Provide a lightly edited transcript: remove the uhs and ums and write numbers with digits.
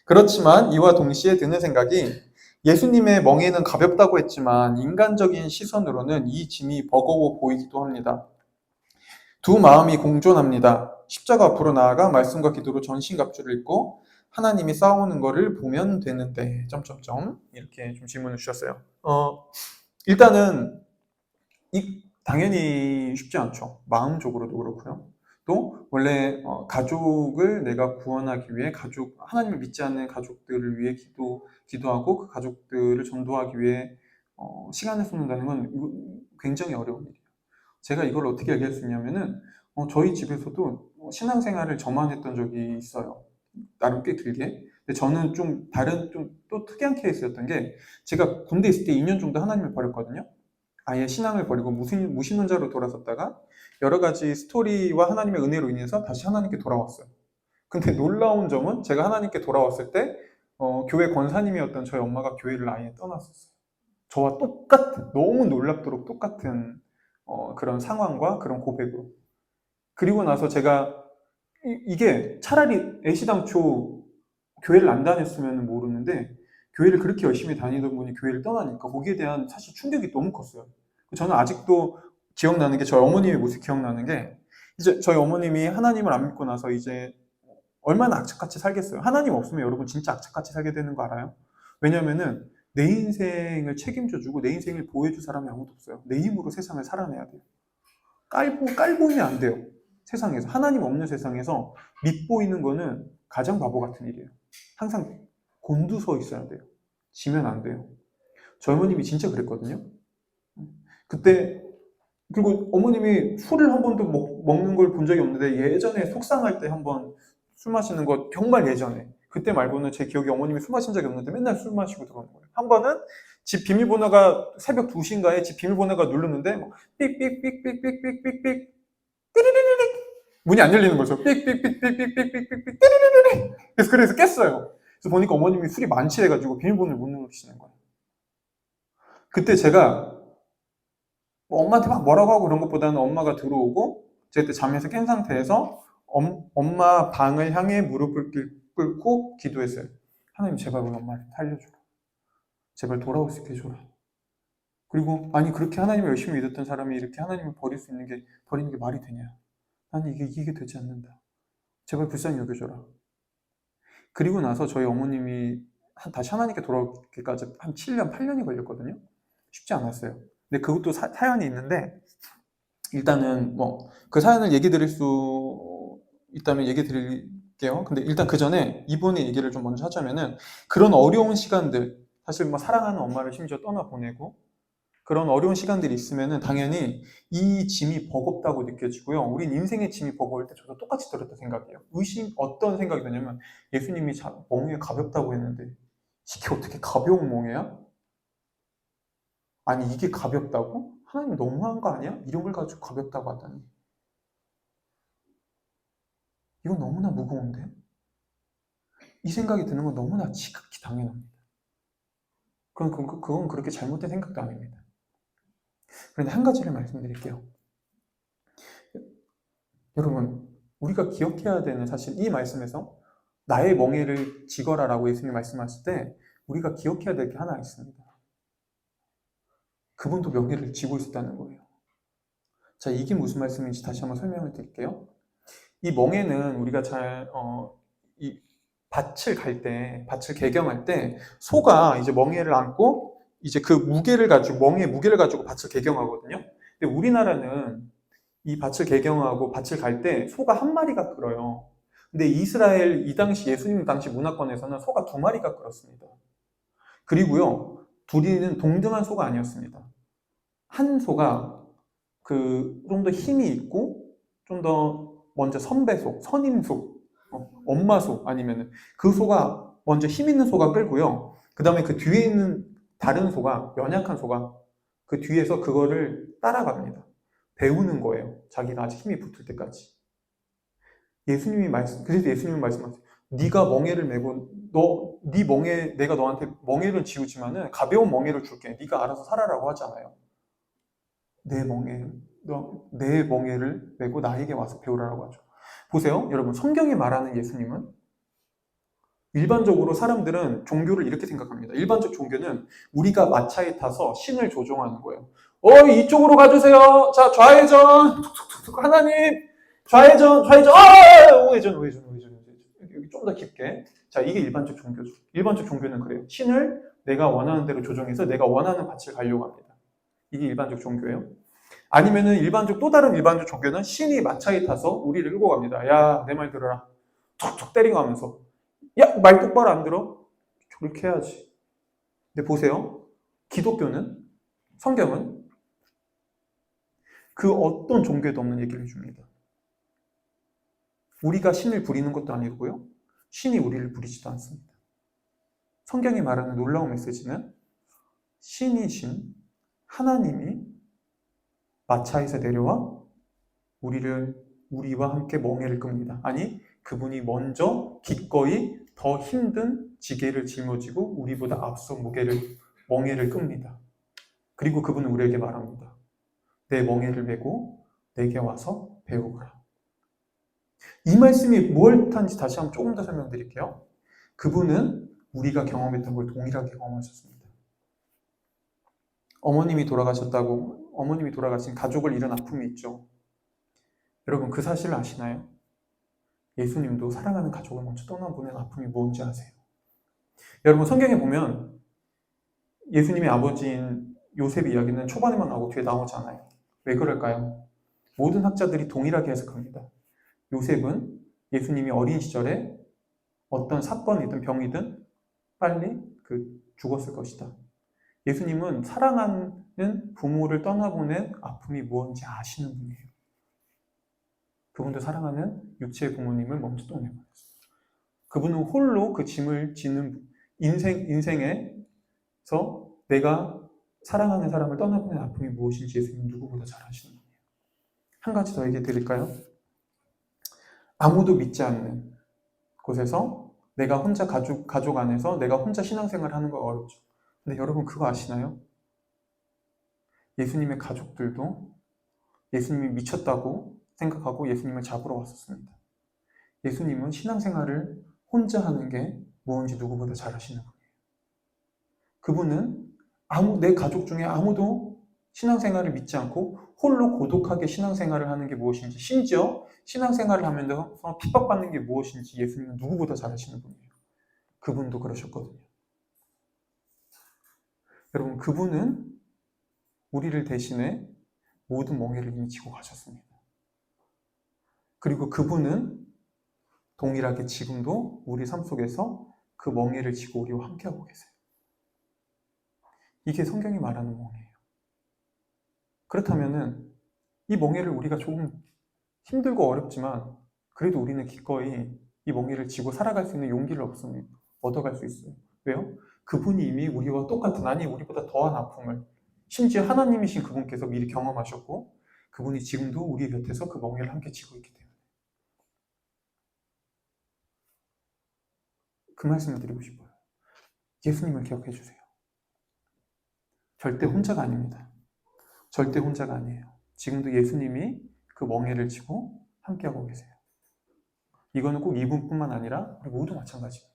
그렇지만 이와 동시에 드는 생각이 예수님의 멍에는 가볍다고 했지만 인간적인 시선으로는 이 짐이 버거워 보이기도 합니다. 두 마음이 공존합니다. 십자가 앞으로 나아가 말씀과 기도로 전신갑주를 입고 하나님이 싸우는 것을 보면 되는데 점점점 이렇게 좀 질문을 주셨어요. 일단은 당연히 쉽지 않죠. 마음적으로도 그렇고요. 또 원래 가족을 내가 구원하기 위해 하나님을 믿지 않는 가족들을 위해 기도하고 그 가족들을 전도하기 위해 시간을 쏟는다는 건 굉장히 어려운 일이에요. 제가 이걸 어떻게 얘기할 수 있냐면은 저희 집에서도 신앙생활을 저만 했던 적이 있어요. 나름 꽤 길게. 근데 저는 좀 다른 좀 또 특이한 케이스였던 게 제가 군대 있을 때 2년 정도 하나님을 버렸거든요. 아예 신앙을 버리고 무신론자로 돌아섰다가 여러 가지 스토리와 하나님의 은혜로 인해서 다시 하나님께 돌아왔어요. 근데 놀라운 점은 제가 하나님께 돌아왔을 때 교회 권사님이었던 저희 엄마가 교회를 아예 떠났었어요. 저와 똑같은, 너무 놀랍도록 똑같은 그런 상황과 그런 고백으로. 그리고 나서 제가 이게 차라리 애시당초 교회를 안 다녔으면 모르는데 교회를 그렇게 열심히 다니던 분이 교회를 떠나니까 거기에 대한 사실 충격이 너무 컸어요. 저는 아직도 기억나는 게 저희 어머님의 모습이 기억나는 게 이제 저희 어머님이 하나님을 안 믿고 나서 이제 얼마나 악착같이 살겠어요. 하나님 없으면 여러분 진짜 악착같이 살게 되는 거 알아요? 왜냐면은 내 인생을 책임져주고 내 인생을 보호해줄 사람이 아무도 없어요. 내 힘으로 세상을 살아내야 돼요. 깔보이면 안 돼요. 세상에서. 하나님 없는 세상에서 밑보이는 거는 가장 바보 같은 일이에요. 항상 곤두서 있어야 돼요. 지면 안 돼요. 저희 어머님이 진짜 그랬거든요. 그때 그리고 어머님이 술을 한 번도 먹는 걸 본 적이 없는데 예전에 속상할 때 한 번 술 마시는 거 정말 예전에 그때 말고는 제 기억에 어머님이 술 마신 적이 없는데 맨날 술 마시고 들어오는 거예요. 한 번은 집 비밀번호가 새벽 2시인가에 집 비밀번호가 누르는데 삑삑삑삑삑삑삑삑 띠리리리리 문이 안 열리는 거죠. 삑삑삑삑삑삑삑 띠리리리리 그래서 깼어요. 그래서 보니까 어머님이 술이 만취해가지고 비밀번호를 못 누르시는 거예요. 그때 제가 엄마한테 막 뭐라고 하고 그런 것보다는 엄마가 들어오고 제가 그때 잠에서 깬 상태에서 엄마 방을 향해 무릎을 꿇고 기도했어요. 하나님 제발 우리 엄마를 살려줘라. 제발 돌아올 수 있게 해줘라. 그리고 아니 그렇게 하나님을 열심히 믿었던 사람이 이렇게 하나님을 버리는 게 말이 되냐. 아니 이게 되지 않는다. 제발 불쌍히 여겨줘라. 그리고 나서 저희 어머님이 다시 하나님께 돌아오기까지 한 7년, 8년이 걸렸거든요. 쉽지 않았어요. 근데 그것도 사연이 있는데 일단은 뭐 그 사연을 얘기 드릴 수 있다면 얘기 드릴게요. 근데 일단 그 전에 이분의 얘기를 좀 먼저 하자면은 그런 어려운 시간들 사실 뭐 사랑하는 엄마를 심지어 떠나보내고 그런 어려운 시간들이 있으면은 당연히 이 짐이 버겁다고 느껴지고요. 우린 인생의 짐이 버거울 때 저도 똑같이 들었던 생각이에요. 어떤 생각이 드냐면 예수님이 멍에 가볍다고 했는데 이게 어떻게 가벼운 멍에야? 아니 이게 가볍다고? 하나님 너무한 거 아니야? 이런 걸 가지고 가볍다고 하다니. 이건 너무나 무거운데? 이 생각이 드는 건 너무나 지극히 당연합니다. 그건 그렇게 잘못된 생각도 아닙니다. 그런데 한 가지를 말씀드릴게요. 여러분, 우리가 기억해야 되는 사실 이 말씀에서 나의 멍에를 지거라라고 예수님이 말씀하실 때 우리가 기억해야 될 게 하나 있습니다. 그분도 멍에를 쥐고 있었다는 거예요. 자, 이게 무슨 말씀인지 다시 한번 설명을 드릴게요. 이 멍에는 우리가 이 밭을 개경할 때 소가 이제 멍에를 안고 이제 멍에 무게를 가지고 밭을 개경하거든요. 근데 우리나라는 이 밭을 개경하고 밭을 갈 때 소가 한 마리가 끌어요. 근데 이스라엘 이 당시 예수님 당시 문화권에서는 소가 두 마리가 끌었습니다. 그리고요, 둘이는 동등한 소가 아니었습니다. 한 소가 좀 더 힘이 있고 좀 더 먼저 선배소, 선임소, 엄마소 아니면은 그 소가 먼저 힘 있는 소가 끌고요. 그 다음에 그 뒤에 있는 다른 소가 연약한 소가 그 뒤에서 그거를 따라갑니다. 배우는 거예요. 자기가 아직 힘이 붙을 때까지. 그래서 예수님이 말씀하세요. 네가 멍에를 메고 네 멍에 내가 너한테 멍에를 지우지만은 가벼운 멍에를 줄게. 네가 알아서 살아라고 하잖아요. 내 멍에를 메고 나에게 와서 배우라고 하죠. 보세요. 여러분, 성경이 말하는 예수님은 일반적으로 사람들은 종교를 이렇게 생각합니다. 일반적 종교는 우리가 마차에 타서 신을 조종하는 거예요. 이쪽으로 가주세요. 자, 좌회전. 툭툭툭툭. 하나님, 좌회전, 좌회전. 우회전, 우회전, 우회전. 여기 좀 더 깊게. 자, 이게 일반적 종교죠. 일반적 종교는 그래요. 신을 내가 원하는 대로 조정해서 내가 원하는 밭을 가려고 합니다. 이게 일반적 종교예요. 아니면은 또 다른 일반적 종교는 신이 마차에 타서 우리를 끌고 갑니다. 야, 내 말 들어라. 툭툭 때리고 하면서. 야, 말 똑바로 안 들어? 저렇게 해야지. 근데 보세요. 기독교는, 성경은 그 어떤 종교에도 없는 얘기를 해줍니다. 우리가 신을 부리는 것도 아니고요. 신이 우리를 부리지도 않습니다. 성경이 말하는 놀라운 메시지는 신이신 하나님이 마차에서 내려와 우리와 함께 멍에를 끕니다. 아니, 그분이 먼저 기꺼이 더 힘든 지게를 짊어지고 우리보다 앞서 멍에를 끕니다. 그리고 그분은 우리에게 말합니다. 내 멍에를 메고 내게 와서 배우거라. 이 말씀이 뭘 뜻하는지 다시 한번 조금 더 설명드릴게요. 그분은 우리가 경험했던 걸 동일하게 경험하셨습니다. 어머님이 돌아가신 가족을 잃은 아픔이 있죠. 여러분, 그 사실을 아시나요? 예수님도 사랑하는 가족을 먼저 떠나보낸 아픔이 뭔지 아세요? 여러분, 성경에 보면 예수님의 아버지인 요셉의 이야기는 초반에만 나오고 뒤에 나오지 않아요. 왜 그럴까요? 모든 학자들이 동일하게 해석합니다. 요셉은 예수님이 어린 시절에 어떤 사건이든 병이든 빨리 죽었을 것이다. 예수님은 사랑하는 부모를 떠나보낸 아픔이 무엇인지 아시는 분이에요. 그분도 사랑하는 육체의 부모님을 먼저 떠내버렸어요. 그분은 홀로 그 짐을 지는 인생에서 내가 사랑하는 사람을 떠나보낸 아픔이 무엇인지 예수님은 누구보다 잘 아시는 분이에요. 한 가지 더 얘기해 드릴까요? 아무도 믿지 않는 곳에서 내가 혼자 가족 안에서 내가 혼자 신앙생활을 하는 거 어렵죠. 근데 여러분 그거 아시나요? 예수님의 가족들도 예수님이 미쳤다고 생각하고 예수님을 잡으러 왔었습니다. 예수님은 신앙생활을 혼자 하는 게 무엇인지 누구보다 잘 아시는 분이에요. 그분은 내 가족 중에 아무도 신앙생활을 믿지 않고 홀로 고독하게 신앙생활을 하는 게 무엇인지, 심지어 신앙생활을 하면서 핍박받는 게 무엇인지 예수님은 누구보다 잘 아시는 분이에요. 그분도 그러셨거든요. 여러분, 그분은 우리를 대신해 모든 멍에를 이미 지고 가셨습니다. 그리고 그분은 동일하게 지금도 우리 삶 속에서 그 멍에를 지고 우리와 함께하고 계세요. 이게 성경이 말하는 멍에예요. 그렇다면은 이 멍에를 우리가 조금 힘들고 어렵지만 그래도 우리는 기꺼이 이 멍에를 지고 살아갈 수 있는 용기를 얻어갈 수 있어요. 왜요? 그분이 이미 우리와 똑같은, 아니 우리보다 더한 아픔을, 심지어 하나님이신 그분께서 미리 경험하셨고 그분이 지금도 우리 곁에서 그 멍에를 함께 지고 있기 때문에 그 말씀을 드리고 싶어요. 예수님을 기억해 주세요. 절대 혼자가 아닙니다. 절대 혼자가 아니에요. 지금도 예수님이 그 멍에를 지고 함께하고 계세요. 이거는 꼭 이분뿐만 아니라 우리 모두 마찬가지예요.